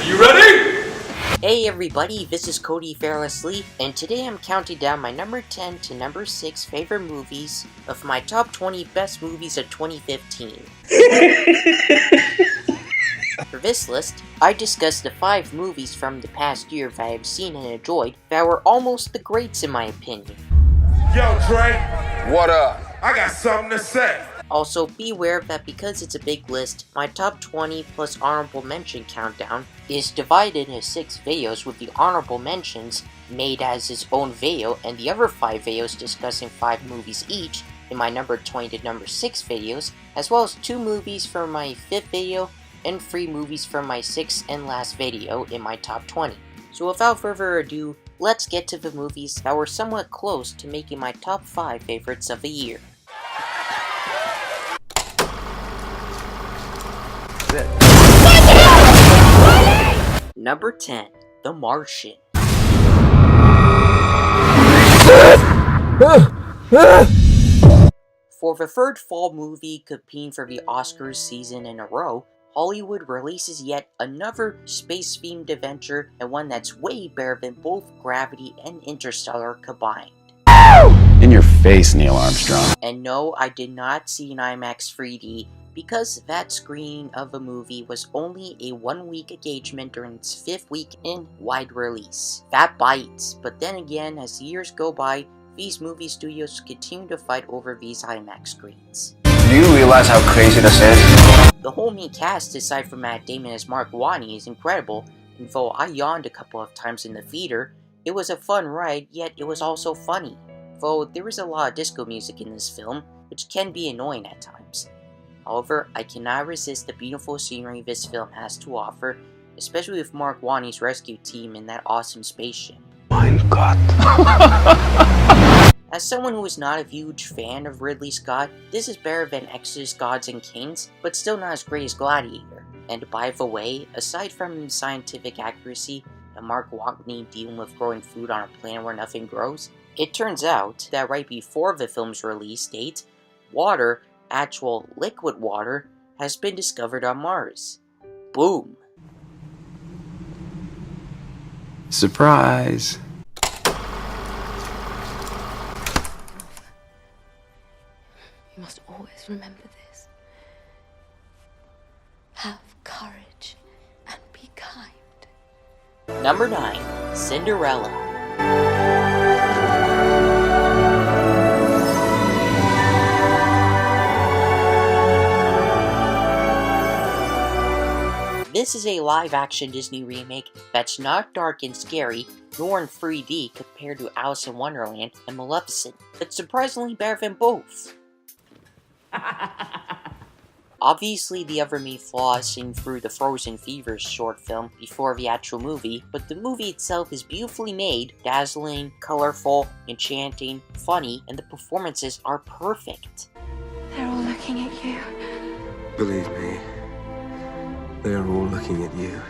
Are you ready? Hey everybody, this is Cody Fairless-Lee, and today I'm counting down my number 10 to number 6 favorite movies of my top 20 best movies of 2015. For this list, I discussed the 5 movies from the past year that I have seen and enjoyed that were almost the greats in my opinion. Yo, Trey. What up? I got something to say. Also, be aware that because it's a big list, my top 20 plus honorable mention countdown is divided into 6 videos with the honorable mentions made as its own video and the other 5 videos discussing 5 movies each in my number 20 to number 6 videos, as well as 2 movies for my 5th video and 3 movies from my 6th and last video in my top 20. So without further ado, let's get to the movies that were somewhat close to making my top 5 favorites of the year. Number 10, The Martian. For the third fall movie competing for the Oscars season in a row, Hollywood releases yet another space-themed adventure, and one that's way better than both Gravity and Interstellar combined. In your face, Neil Armstrong. And no, I did not see an IMAX 3D, because that screening of the movie was only a 1-week engagement during its 5th week in wide release. That bites, but then again, as the years go by, these movie studios continue to fight over these IMAX screens. Do you realize how crazy this is? The whole main cast, aside from Matt Damon as Mark Watney, is incredible, and though I yawned a couple of times in the theater, it was a fun ride, yet it was also funny. Though there is a lot of disco music in this film, which can be annoying at times. However, I cannot resist the beautiful scenery this film has to offer, especially with Mark Watney's rescue team in that awesome spaceship. Mein Gott. As someone who is not a huge fan of Ridley Scott, this is better than Exodus Gods and Kings, but still not as great as Gladiator. And by the way, aside from scientific accuracy and Mark Watney dealing with growing food on a planet where nothing grows, it turns out that right before the film's release date, water, actual liquid water, has been discovered on Mars. Boom. Surprise. You must always remember this. Have courage and be kind. Number 9, Cinderella. This is a live-action Disney remake that's not dark and scary, nor in 3D compared to Alice in Wonderland and Maleficent, but surprisingly better than both. Obviously, the other main flaw is seen through the Frozen Fever short film before the actual movie, but the movie itself is beautifully made, dazzling, colorful, enchanting, funny, and the performances are perfect. They're all looking at you. Believe me, they are all looking at you.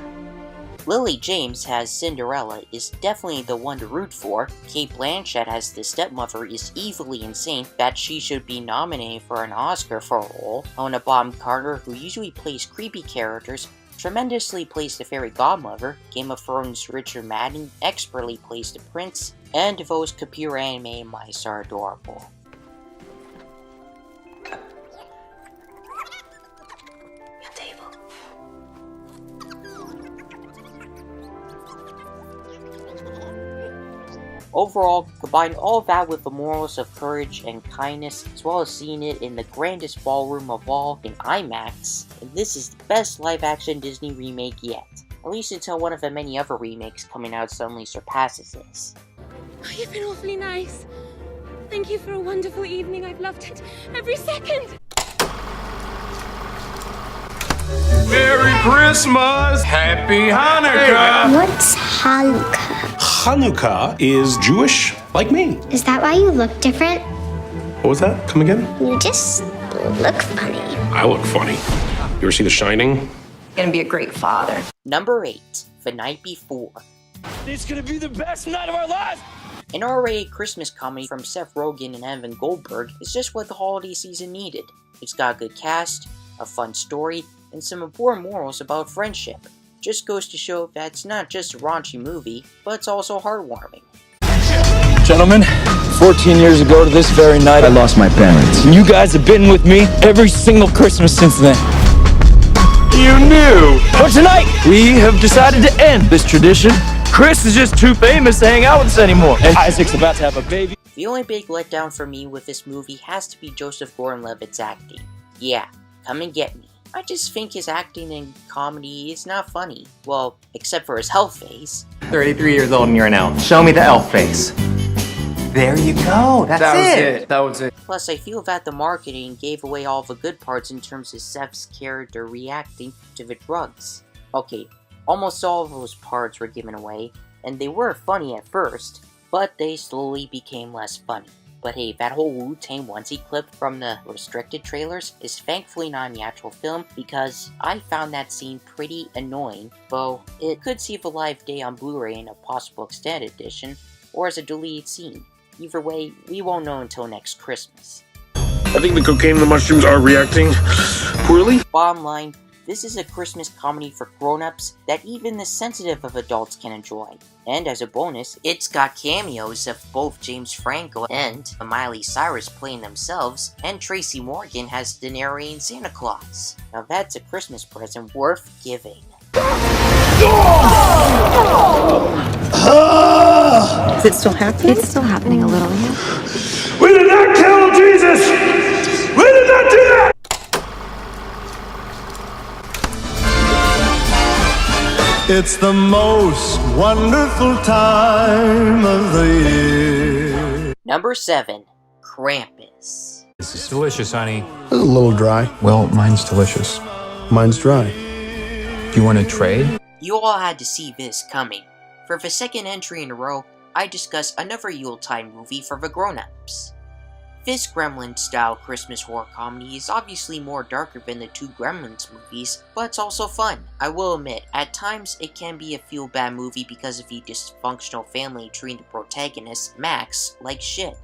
Lily James as Cinderella is definitely the one to root for. Cate Blanchett as the stepmother is evilly insane that she should be nominated for an Oscar for a role. Helena Bonham Carter, who usually plays creepy characters, tremendously plays the fairy godmother. Game of Thrones' Richard Madden expertly plays the prince, and those computer animated mice are adorable. Your table. Overall, combine all of that with the morals of courage and kindness, as well as seeing it in the grandest ballroom of all in IMAX, and this is the best live-action Disney remake yet. At least until one of the many other remakes coming out suddenly surpasses this. Oh, you've been awfully nice. Thank you for a wonderful evening. I've loved it every second. Merry Christmas! Happy Hanukkah! What's Hanukkah? Hanukkah is Jewish, like me. Is that why you look different? What was that? Come again? You just look funny. I look funny. You ever see The Shining? Gonna be a great father. Number 8, The Night Before. It's gonna be the best night of our lives! An R-rated Christmas comedy from Seth Rogen and Evan Goldberg is just what the holiday season needed. It's got a good cast, a fun story, and some important morals about friendship. Just goes to show that it's not just a raunchy movie, but it's also heartwarming. Gentlemen, 14 years ago to this very night, I lost my parents. And you guys have been with me every single Christmas since then. You knew! But tonight, we have decided to end this tradition. Chris is just too famous to hang out with us anymore. And Isaac's about to have a baby. The only big letdown for me with this movie has to be Joseph Gordon-Levitt's acting. Yeah, come and get me. I just think his acting in comedy is not funny. Well, except for his elf face. 33 years old and you're an elf. Show me the elf face. There you go. That was it. Plus, I feel that the marketing gave away all the good parts in terms of Seth's character reacting to the drugs. Okay, almost all of those parts were given away, and they were funny at first, but they slowly became less funny. But hey, that whole Wu-Tang onesie clip from the restricted trailers is thankfully not in the actual film, because I found that scene pretty annoying, though it could see the live day on Blu-ray in a possible extended edition, or as a deleted scene. Either way, we won't know until next Christmas. I think the cocaine and the mushrooms are reacting poorly. Bottom line, this is a Christmas comedy for grown-ups that even the sensitive of adults can enjoy. And as a bonus, it's got cameos of both James Franco and Miley Cyrus playing themselves, and Tracy Morgan has the narrating Santa Claus. Now that's a Christmas present worth giving. Is it still happening? It's still happening a little, yeah. We did not kill Jesus! We did not do that! It's the most wonderful time of the year. Number 7. Krampus. This is delicious, honey. It's a little dry. Well, mine's delicious. Mine's dry. Do you want to trade? You all had to see this coming. For the second entry in a row, I discuss another Yuletide movie for the grown-ups. This Gremlin-style Christmas horror comedy is obviously more darker than the two Gremlins movies, but it's also fun. I will admit, at times it can be a feel-bad movie because of the dysfunctional family treating the protagonist, Max, like shit.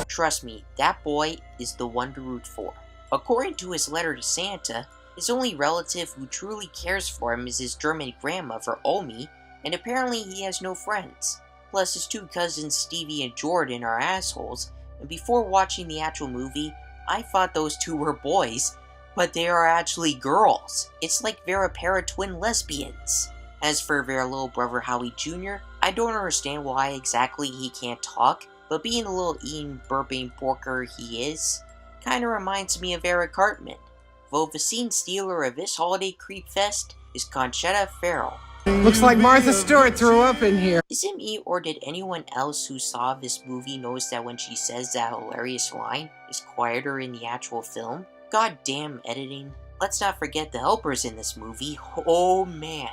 Trust me, that boy is the one to root for. According to his letter to Santa, his only relative who truly cares for him is his German grandmother, Omi, and apparently he has no friends. Plus, his two cousins, Stevie and Jordan, are assholes, and before watching the actual movie, I thought those two were boys, but they are actually girls. It's like they're a pair of twin lesbians. As for their little brother Howie Jr., I don't understand why exactly he can't talk, but being a little eating, burping porker he is, kinda reminds me of Eric Cartman. Though the scene stealer of this holiday creep fest is Conchetta Ferrell. Looks like Martha Stewart threw up in here. Is it me, or did anyone else who saw this movie notice that when she says that hilarious line is quieter in the actual film? Goddamn editing. Let's not forget the helpers in this movie. Oh man.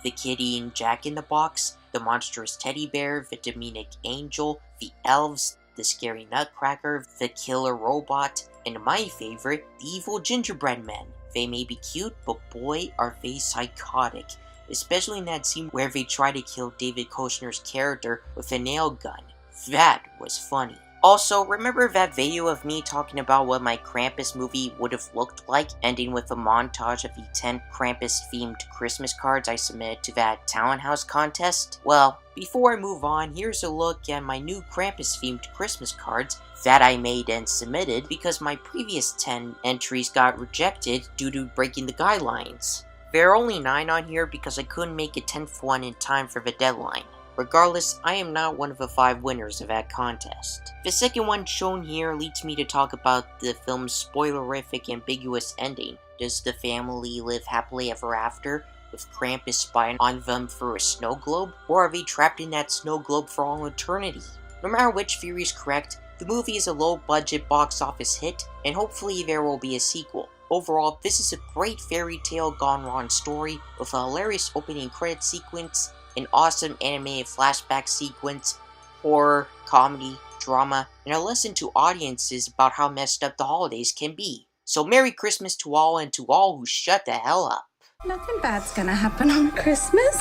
The kid eating Jack-in-the-Box, the monstrous teddy bear, the demonic angel, the elves, the scary nutcracker, the killer robot, and my favorite, the evil gingerbread men. They may be cute, but boy are they psychotic. Especially in that scene where they try to kill David Koechner's character with a nail gun. That was funny. Also, remember that video of me talking about what my Krampus movie would have looked like, ending with a montage of the 10 Krampus-themed Christmas cards I submitted to that talent house contest? Well, before I move on, here's a look at my new Krampus-themed Christmas cards that I made and submitted because my previous 10 entries got rejected due to breaking the guidelines. There are only 9 on here because I couldn't make a 10th one in time for the deadline. Regardless, I am not one of the 5 winners of that contest. The second one shown here leads me to talk about the film's spoilerific ambiguous ending. Does the family live happily ever after, with Krampus spying on them through a snow globe? Or are they trapped in that snow globe for all eternity? No matter which theory is correct, the movie is a low-budget box office hit, and hopefully there will be a sequel. Overall, this is a great fairy tale gone wrong story with a hilarious opening credit sequence, an awesome animated flashback sequence, horror, comedy, drama, and a lesson to audiences about how messed up the holidays can be. So Merry Christmas to all, and to all who shut the hell up. Nothing bad's gonna happen on Christmas.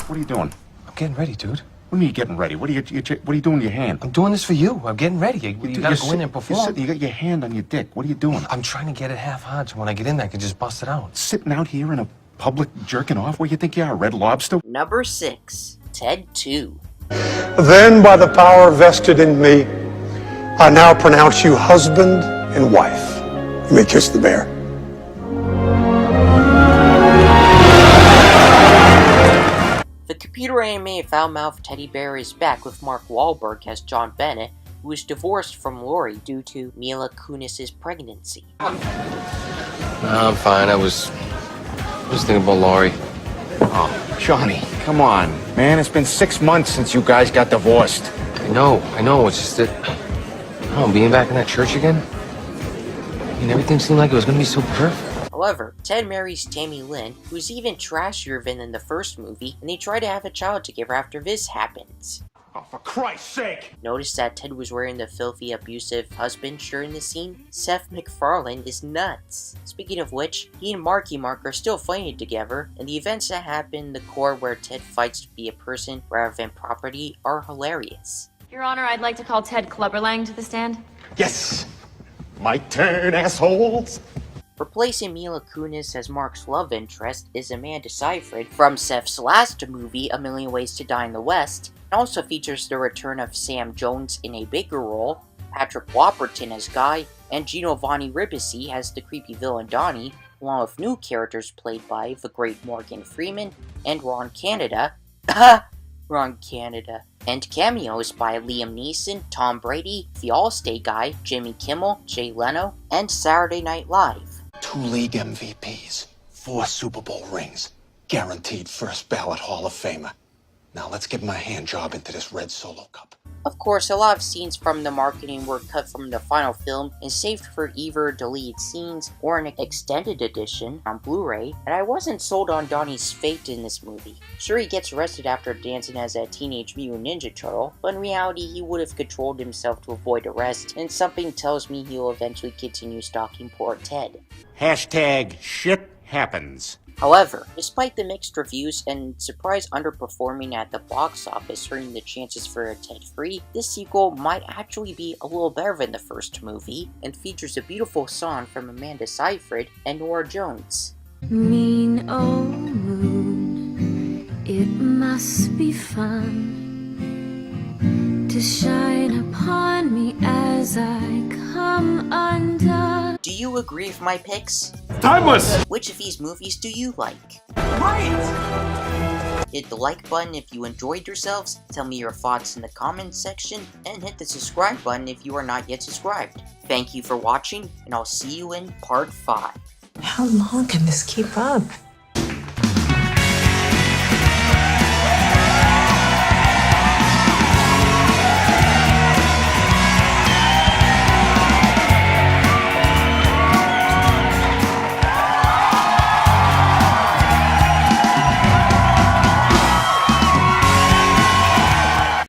What are you doing? I'm getting ready, dude. What do you mean getting ready? What are you doing with your hand? I'm doing this for you. I'm getting ready. You gotta go in there and perform. You got your hand on your dick. What are you doing? I'm trying to get it half hard so when I get in there, I can just bust it out. Sitting out here in a public jerking off? Where you think you are, Red Lobster? Number 6. Ted 2. Then, by the power vested in me, I now pronounce you husband and wife. You may kiss the bear. The computer-animated foul-mouthed teddy bear is back with Mark Wahlberg as John Bennett, who is divorced from Lori due to Mila Kunis' pregnancy. I'm fine. I was thinking about Laurie. Oh, Johnny, come on, man. It's been 6 months since you guys got divorced. I know. It's just that, being back in that church again, everything seemed like it was gonna be so perfect. However, Ted marries Tammy Lynn, who's even trashier than in the first movie, and they try to have a child together after this happens. Oh, for Christ's sake! Notice that Ted was wearing the filthy, abusive husband shirt in the scene? Seth MacFarlane is nuts. Speaking of which, he and Marky Mark are still fighting together, and the events that happen in the core where Ted fights to be a person rather than property are hilarious. Your Honor, I'd like to call Ted Clubberlang to the stand. Yes! My turn, assholes! Replacing Mila Kunis as Mark's love interest is Amanda Seyfried from Seth's last movie, A Million Ways to Die in the West. It also features the return of Sam Jones in a bigger role, Patrick Warburton as Guy, and Giovanni Ribisi as the creepy villain Donnie, along with new characters played by the great Morgan Freeman and Ron Canada, and cameos by Liam Neeson, Tom Brady, the Allstate Guy, Jimmy Kimmel, Jay Leno, and Saturday Night Live. 2 league MVPs, 4 Super Bowl rings, guaranteed first ballot Hall of Famer. Now let's get my hand job into this red Solo Cup. Of course, a lot of scenes from the marketing were cut from the final film and saved for either deleted scenes or an extended edition on Blu-ray, and I wasn't sold on Donnie's fate in this movie. Sure, he gets arrested after dancing as a Teenage Mutant Ninja Turtle, but in reality he would have controlled himself to avoid arrest, and something tells me he'll eventually continue stalking poor Ted. Hashtag shit happens. However, despite the mixed reviews and surprise underperforming at the box office hurting the chances for a Ted 3, this sequel might actually be a little better than the first movie, and features a beautiful song from Amanda Seyfried and Norah Jones. Mean old moon, it must be fun to shine upon me as I come undone. Do you agree with my picks? Timeless! Which of these movies do you like? Right! Hit the like button if you enjoyed yourselves, tell me your thoughts in the comments section, and hit the subscribe button if you are not yet subscribed. Thank you for watching, and I'll see you in part 5. How long can this keep up?